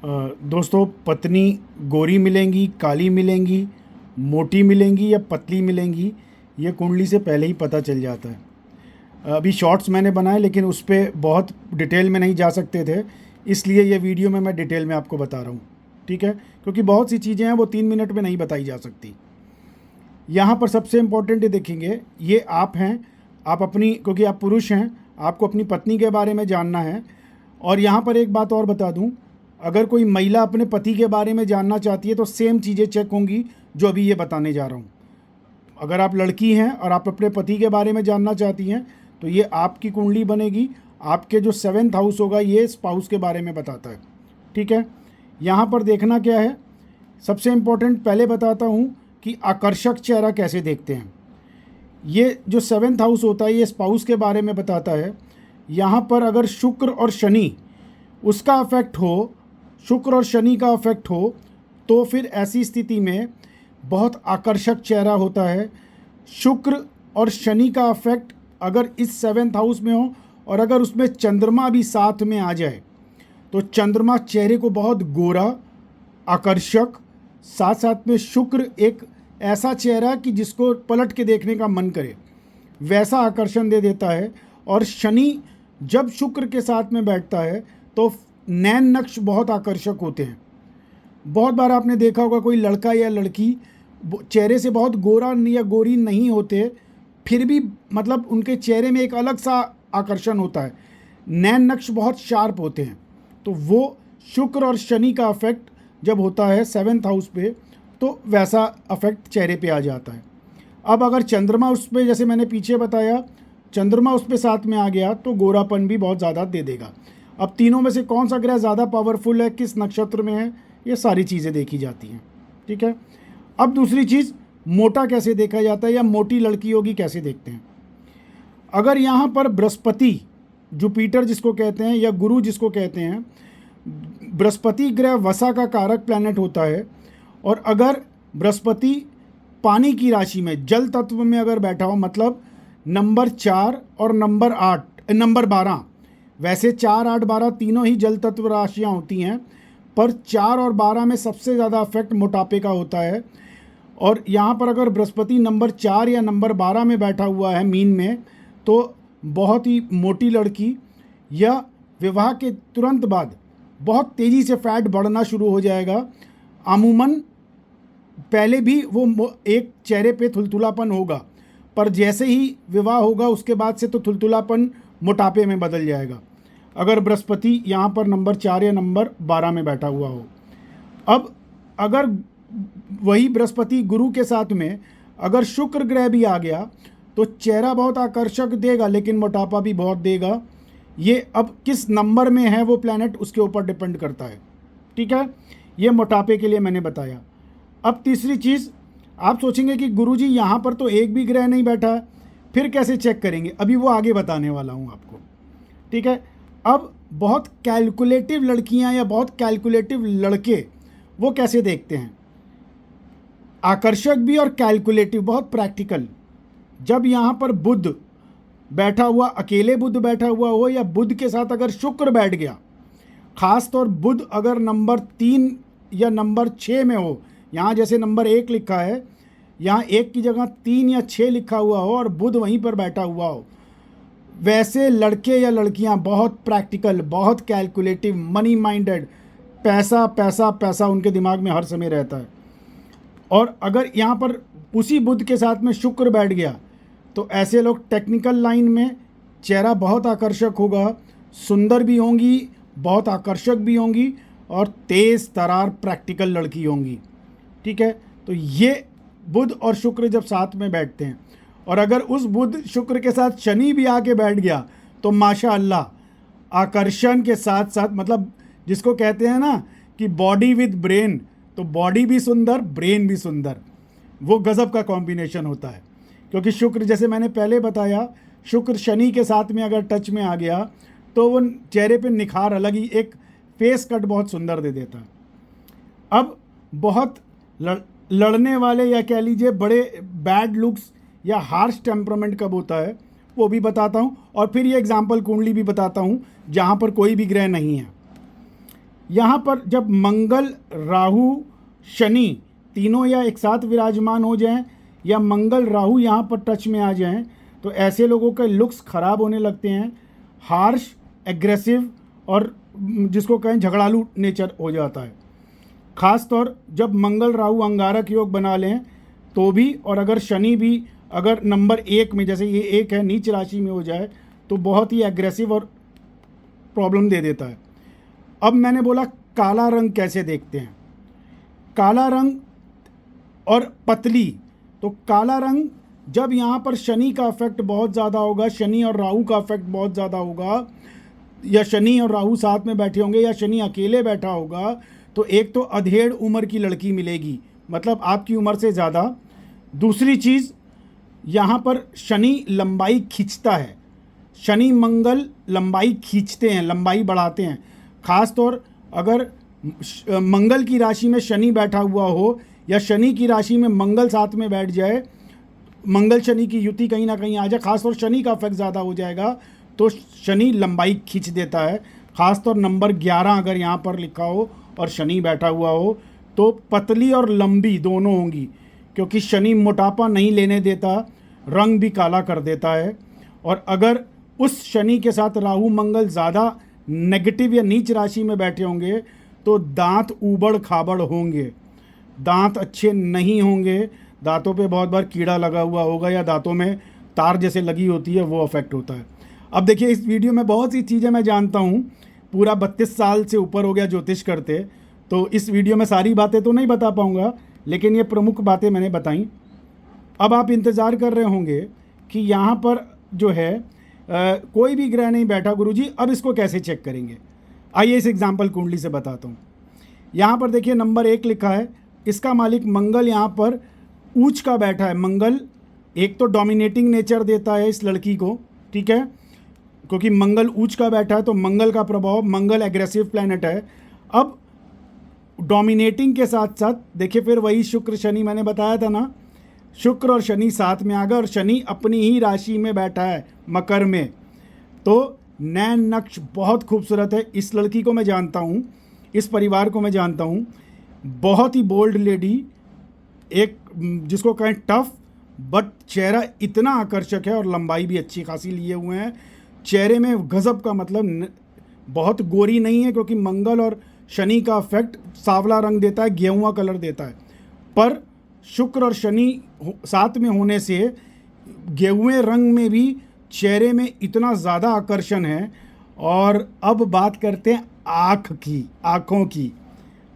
दोस्तों, पत्नी गोरी मिलेंगी, काली मिलेंगी, मोटी मिलेंगी या पतली मिलेंगी, ये कुंडली से पहले ही पता चल जाता है। अभी शॉर्ट्स मैंने बनाए लेकिन उस पर बहुत डिटेल में नहीं जा सकते थे, इसलिए ये वीडियो में मैं डिटेल में आपको बता रहा हूँ। ठीक है, क्योंकि बहुत सी चीज़ें हैं वो 3 मिनट में नहीं बताई जा सकती। यहाँ पर सबसे इम्पोर्टेंट ये देखेंगे, ये आप हैं, आप अपनी, क्योंकि आप पुरुष हैं, आपको अपनी पत्नी के बारे में जानना है। और यहाँ पर एक बात और बता दूँ, अगर कोई महिला अपने पति के बारे में जानना चाहती है तो सेम चीज़ें चेक होंगी जो अभी ये बताने जा रहा हूँ। अगर आप लड़की हैं और आप अपने पति के बारे में जानना चाहती हैं तो ये आपकी कुंडली बनेगी। आपके जो 7th हाउस होगा ये स्पाउस के बारे में बताता है। ठीक है, यहाँ पर देखना क्या है, सबसे इम्पोर्टेंट पहले बताता हूँ कि आकर्षक चेहरा कैसे देखते हैं। ये जो 7th हाउस होता है ये स्पाउस के बारे में बताता है। यहाँ पर अगर शुक्र और शनि उसका अफेक्ट हो, शुक्र और शनि का अफेक्ट हो, तो फिर ऐसी स्थिति में बहुत आकर्षक चेहरा होता है। शुक्र और शनि का अफेक्ट अगर इस 7th हाउस में हो और अगर उसमें चंद्रमा भी साथ में आ जाए तो चंद्रमा चेहरे को बहुत गोरा, आकर्षक, साथ साथ में शुक्र एक ऐसा चेहरा कि जिसको पलट के देखने का मन करे, वैसा आकर्षण दे देता है। और शनि जब शुक्र के साथ में बैठता है तो नैन नक्श बहुत आकर्षक होते हैं। बहुत बार आपने देखा होगा कोई लड़का या लड़की चेहरे से बहुत गोरा या गोरी नहीं होते, फिर भी मतलब उनके चेहरे में एक अलग सा आकर्षण होता है, नैन नक्श बहुत शार्प होते हैं। तो वो शुक्र और शनि का अफेक्ट जब होता है 7th हाउस पे तो वैसा अफेक्ट चेहरे पे आ जाता है। अब अगर चंद्रमा उस पर, जैसे मैंने पीछे बताया, चंद्रमा उस पर साथ में आ गया तो गोरापन भी बहुत ज़्यादा दे देगा। अब तीनों में से कौन सा ग्रह ज़्यादा पावरफुल है, किस नक्षत्र में है, ये सारी चीज़ें देखी जाती हैं। ठीक है, अब दूसरी चीज़, मोटा कैसे देखा जाता है या मोटी लड़की होगी कैसे देखते हैं। अगर यहाँ पर बृहस्पति, जुपिटर जिसको कहते हैं या गुरु जिसको कहते हैं, बृहस्पति ग्रह वसा का कारक प्लैनेट होता है। और अगर बृहस्पति पानी की राशि में, जल तत्व में अगर बैठा हो, मतलब नंबर 4 और नंबर 12, वैसे 4, 8, 12 तीनों ही जल तत्व राशियाँ होती हैं, पर 4 और 12 में सबसे ज़्यादा अफेक्ट मोटापे का होता है। और यहाँ पर अगर बृहस्पति नंबर 4 या नंबर 12 में बैठा हुआ है मीन में, तो बहुत ही मोटी लड़की, या विवाह के तुरंत बाद बहुत तेज़ी से फैट बढ़ना शुरू हो जाएगा। अमूमन पहले भी वो एक चेहरे पे थुलथुलापन होगा, पर जैसे ही विवाह होगा उसके बाद से तो थुलथुलापन मोटापे में बदल जाएगा, अगर बृहस्पति यहाँ पर नंबर 4 या नंबर 12 में बैठा हुआ हो। अब अगर वही बृहस्पति गुरु के साथ में अगर शुक्र ग्रह भी आ गया तो चेहरा बहुत आकर्षक देगा लेकिन मोटापा भी बहुत देगा। ये अब किस नंबर में है वो प्लैनेट उसके ऊपर डिपेंड करता है। ठीक है, ये मोटापे के लिए मैंने बताया। अब तीसरी चीज़, आप सोचेंगे कि गुरुजी यहाँ पर तो एक भी ग्रह नहीं बैठा है, फिर कैसे चेक करेंगे, अभी वो आगे बताने वाला हूँ आपको। ठीक है, अब बहुत कैलकुलेटिव लड़कियाँ या बहुत कैलकुलेटिव लड़के वो कैसे देखते हैं, आकर्षक भी और कैलकुलेटिव, बहुत प्रैक्टिकल। जब यहाँ पर बुध बैठा हुआ, अकेले बुध बैठा हुआ हो या बुध के साथ अगर शुक्र बैठ गया, खास तौर बुध अगर नंबर 3 या नंबर 6 में हो, यहाँ जैसे नंबर 1 लिखा है, यहाँ 1 की जगह 3 या 6 लिखा हुआ हो और बुध वहीं पर बैठा हुआ हो, वैसे लड़के या लड़कियाँ बहुत प्रैक्टिकल, बहुत कैलकुलेटिव, मनी माइंडेड, पैसा पैसा पैसा उनके दिमाग में हर समय रहता है। और अगर यहाँ पर उसी बुध के साथ में शुक्र बैठ गया तो ऐसे लोग टेक्निकल लाइन में चेहरा बहुत आकर्षक होगा, सुंदर भी होंगी, बहुत आकर्षक भी होंगी और तेज़ तरार प्रैक्टिकल लड़की होंगी। ठीक है, तो ये बुध और शुक्र जब साथ में बैठते हैं, और अगर उस बुध शुक्र के साथ शनि भी आके बैठ गया तो माशाअल्लाह आकर्षण के साथ साथ, मतलब जिसको कहते हैं ना कि बॉडी विद ब्रेन, तो बॉडी भी सुंदर, ब्रेन भी सुंदर, वो गज़ब का कॉम्बिनेशन होता है। क्योंकि शुक्र, जैसे मैंने पहले बताया, शुक्र शनि के साथ में अगर टच में आ गया तो वो चेहरे पे निखार अलग ही, एक फेस कट बहुत सुंदर दे देता है। अब बहुत लड़ने वाले या कह लीजिए बड़े बैड लुक्स या हार्श टेम्परामेंट कब होता है वो भी बताता हूँ, और फिर ये एग्जाम्पल कुंडली भी बताता हूँ जहाँ पर कोई भी ग्रह नहीं है। यहाँ पर जब मंगल, राहु, शनि तीनों या एक साथ विराजमान हो जाएं या मंगल राहु यहाँ पर टच में आ जाएं तो ऐसे लोगों के लुक्स ख़राब होने लगते हैं, हार्श, एग्रेसिव और जिसको कहें झगड़ालू नेचर हो जाता है। ख़ास तौर जब मंगल राहु अंगारक योग बना लें तो भी, और अगर शनि भी अगर नंबर 1 में, जैसे ये 1 है, नीच राशि में हो जाए तो बहुत ही एग्रेसिव और प्रॉब्लम दे देता है। अब मैंने बोला काला रंग कैसे देखते हैं। काला रंग और पतली, तो काला रंग जब यहाँ पर शनि का इफेक्ट बहुत ज़्यादा होगा, शनि और राहु का इफेक्ट बहुत ज़्यादा होगा, या शनि और राहु साथ में बैठे होंगे या शनि अकेले बैठा होगा, तो एक तो अधेड़ उम्र की लड़की मिलेगी, मतलब आपकी उम्र से ज़्यादा। दूसरी चीज़, यहाँ पर शनि लंबाई खींचता है, शनि मंगल लंबाई खींचते हैं, लंबाई बढ़ाते हैं। ख़ास तौर अगर मंगल की राशि में शनि बैठा हुआ हो या शनि की राशि में मंगल साथ में बैठ जाए, मंगल शनि की युति कहीं ना कहीं आ जाए, खासतौर शनि का इफेक्ट ज़्यादा हो जाएगा तो शनि लंबाई खींच देता है। खासतौर नंबर 11 अगर यहाँ पर लिखा हो और शनि बैठा हुआ हो तो पतली और लंबी दोनों होंगी, क्योंकि शनि मोटापा नहीं लेने देता, रंग भी काला कर देता है। और अगर उस शनि के साथ राहु मंगल ज़्यादा नेगेटिव या नीच राशि में बैठे होंगे तो दांत ऊबड़ खाबड़ होंगे, दांत अच्छे नहीं होंगे, दांतों पे बहुत बार कीड़ा लगा हुआ होगा या दांतों में तार जैसे लगी होती है, वो अफेक्ट होता है। अब देखिए, इस वीडियो में बहुत सी चीज़ें मैं जानता हूँ, पूरा 32 साल से ऊपर हो गया ज्योतिष करते, तो इस वीडियो में सारी बातें तो नहीं बता पाऊँगा, लेकिन ये प्रमुख बातें मैंने बताई। अब आप इंतज़ार कर रहे होंगे कि यहाँ पर जो है कोई भी ग्रह नहीं बैठा गुरुजी, अब इसको कैसे चेक करेंगे। आइए इस एग्जाम्पल कुंडली से बताता हूँ। यहाँ पर देखिए नंबर 1 लिखा है, इसका मालिक मंगल यहाँ पर ऊंच का बैठा है। मंगल एक तो डोमिनेटिंग नेचर देता है इस लड़की को, ठीक है, क्योंकि मंगल ऊंच का बैठा है तो मंगल का प्रभाव, मंगल एग्रेसिव प्लैनेट है। अब डोमिनेटिंग के साथ साथ देखिए फिर वही शुक्र शनि मैंने बताया था ना, शुक्र और शनि साथ में आ गए और शनि अपनी ही राशि में बैठा है मकर में, तो नैन नक्श बहुत खूबसूरत है। इस लड़की को मैं जानता हूँ, इस परिवार को मैं जानता हूँ, बहुत ही बोल्ड लेडी, एक जिसको कहें टफ, बट चेहरा इतना आकर्षक है और लंबाई भी अच्छी खासी लिए हुए हैं। चेहरे में गजब का, मतलब बहुत गोरी नहीं है क्योंकि मंगल और शनि का इफेक्ट सांवला रंग देता है, गेहुआ कलर देता है, पर शुक्र और शनि साथ में होने से गेहुए रंग में भी चेहरे में इतना ज़्यादा आकर्षण है। और अब बात करते हैं आँखों की।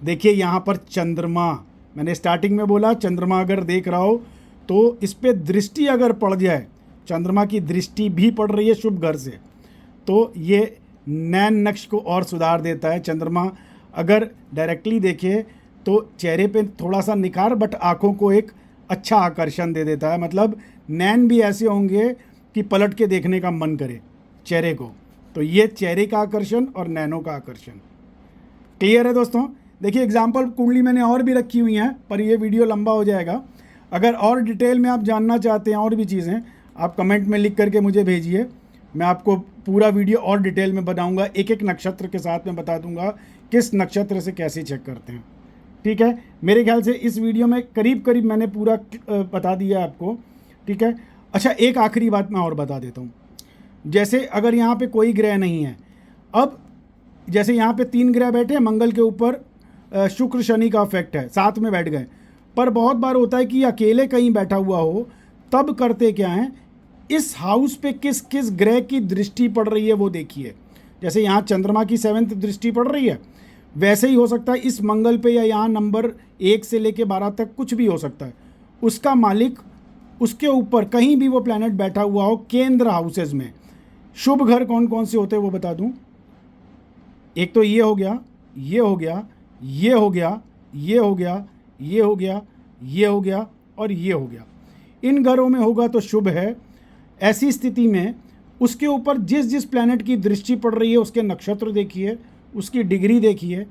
देखिए यहाँ पर चंद्रमा, मैंने स्टार्टिंग में बोला चंद्रमा अगर देख रहा हो तो इस पर दृष्टि अगर पड़ जाए, चंद्रमा की दृष्टि भी पड़ रही है शुभ घर से, तो ये नैन नक्श को और सुधार देता है। चंद्रमा अगर डायरेक्टली देखे तो चेहरे पे थोड़ा सा निखार, बट आँखों को एक अच्छा आकर्षण दे देता है। मतलब नैन भी ऐसे होंगे कि पलट के देखने का मन करे चेहरे को। तो ये चेहरे का आकर्षण और नैनों का आकर्षण। क्लियर है दोस्तों। देखिए एग्जाम्पल कुंडली मैंने और भी रखी हुई हैं, पर ये वीडियो लंबा हो जाएगा। अगर और डिटेल में आप जानना चाहते हैं और भी चीज़ें, आप कमेंट में लिख करके मुझे भेजिए, मैं आपको पूरा वीडियो और डिटेल में बताऊंगा, एक एक नक्षत्र के साथ में बता दूंगा किस नक्षत्र से कैसे चेक करते हैं। ठीक है, मेरे ख्याल से इस वीडियो में करीब करीब मैंने पूरा बता दिया आपको। ठीक है, अच्छा एक आखिरी बात मैं और बता देता हूँ। जैसे अगर यहाँ पे कोई ग्रह नहीं है, अब जैसे यहाँ पे 3 ग्रह बैठे हैं, मंगल के ऊपर शुक्र शनि का इफेक्ट है, साथ में बैठ गए, पर बहुत बार होता है कि अकेले कहीं बैठा हुआ हो, तब करते क्या हैं, इस हाउस पे किस किस ग्रह की दृष्टि पड़ रही है वो देखिए। जैसे यहाँ चंद्रमा की 7th दृष्टि पड़ रही है, वैसे ही हो सकता है इस मंगल पे या यहाँ नंबर 1 से लेके 12 तक कुछ भी हो सकता है। उसका मालिक उसके ऊपर कहीं भी वो प्लैनेट बैठा हुआ हो केंद्र हाउसेज में। शुभ घर कौन कौन से होते हैं वो बता दूं। एक तो ये हो गया, ये हो गया, ये हो गया, ये हो गया, ये हो गया, ये हो गया और ये हो गया। इन घरों में होगा तो शुभ है। ऐसी स्थिति में उसके ऊपर जिस जिस प्लैनेट की दृष्टि पड़ रही है उसके नक्षत्र देखिए, उसकी डिग्री देखिए,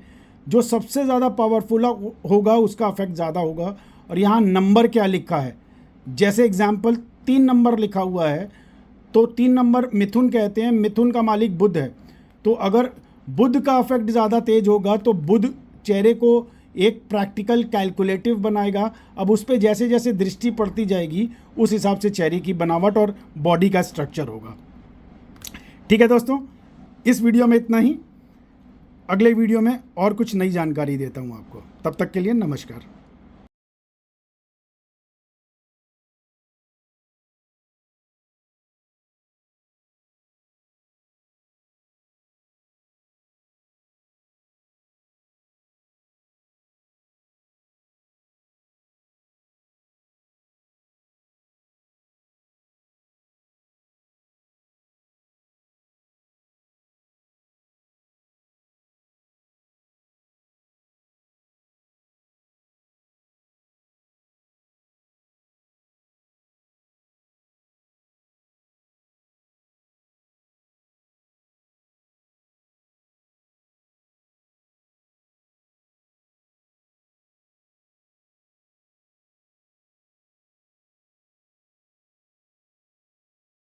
जो सबसे ज़्यादा पावरफुल होगा उसका इफेक्ट ज़्यादा होगा। और यहाँ नंबर क्या लिखा है, जैसे एग्जाम्पल 3 नंबर लिखा हुआ है तो 3 नंबर मिथुन कहते हैं, मिथुन का मालिक बुध है, तो अगर बुध का इफेक्ट ज़्यादा तेज होगा तो बुध चेहरे को एक प्रैक्टिकल कैलकुलेटिव बनाएगा। अब उस पर जैसे जैसे दृष्टि पड़ती जाएगी उस हिसाब से चेहरे की बनावट और बॉडी का स्ट्रक्चर होगा। ठीक है दोस्तों, इस वीडियो में इतना ही। अगले वीडियो में और कुछ नई जानकारी देता हूँ आपको। तब तक के लिए नमस्कार।